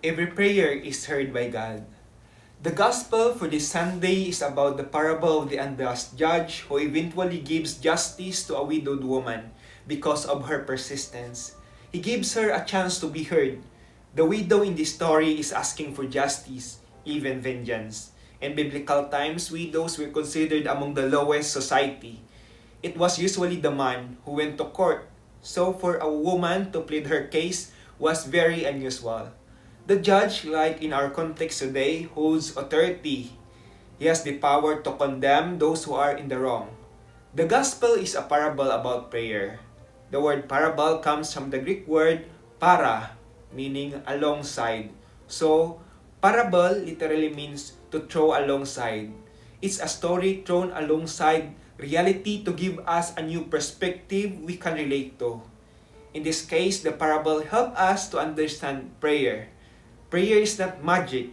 Every prayer is heard by God. The gospel for this Sunday is about the parable of the unjust judge who eventually gives justice to a widowed woman because of her persistence. He gives her a chance to be heard. The widow in this story is asking for justice, even vengeance. In biblical times, widows were considered among the lowest society. It was usually the man who went to court, so for a woman to plead her case was very unusual. The judge, like in our context today, holds authority. He has the power to condemn those who are in the wrong. The gospel is a parable about prayer. The word parable comes from the Greek word para, meaning alongside. So, parable literally means to throw alongside. It's a story thrown alongside reality to give us a new perspective we can relate to. In this case, the parable helps us to understand prayer. Prayer is not magic.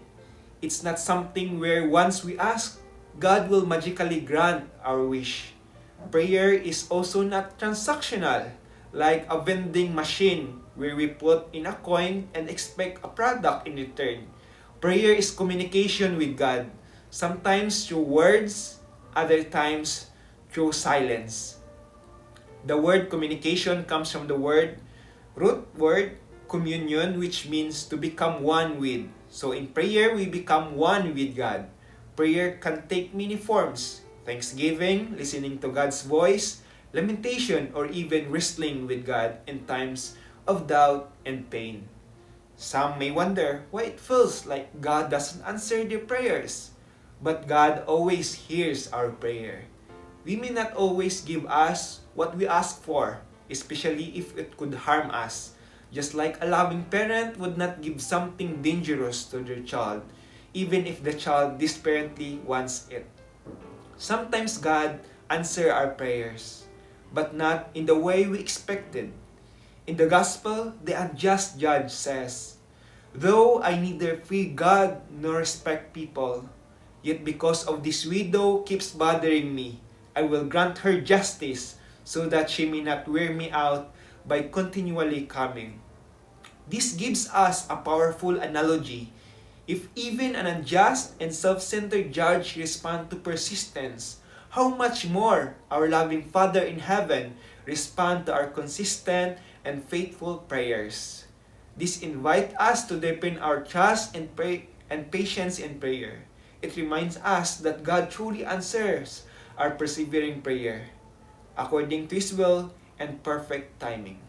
It's not something where once we ask, God will magically grant our wish. Prayer is also not transactional, like a vending machine where we put in a coin and expect a product in return. Prayer is communication with God, sometimes through words, other times through silence. The word communication comes from the root word communion, which means to become one with. So in prayer, we become one with God. Prayer can take many forms: thanksgiving, listening to God's voice, lamentation, or even wrestling with God in times of doubt and pain. Some may wonder why it feels like God doesn't answer their prayers. But God always hears our prayer. We may not always give us what we ask for, especially if it could harm us. Just like a loving parent would not give something dangerous to their child, even if the child desperately wants it. Sometimes God answers our prayers, but not in the way we expected. In the gospel, the unjust judge says, "Though I neither fear God nor respect people, yet because of this widow keeps bothering me, I will grant her justice so that she may not wear me out by continually coming." This gives us a powerful analogy. If even an unjust and self-centered judge responds to persistence, how much more our loving Father in heaven responds to our consistent and faithful prayers. This invites us to deepen our trust and patience in prayer. It reminds us that God truly answers our persevering prayer according to His will and perfect timing.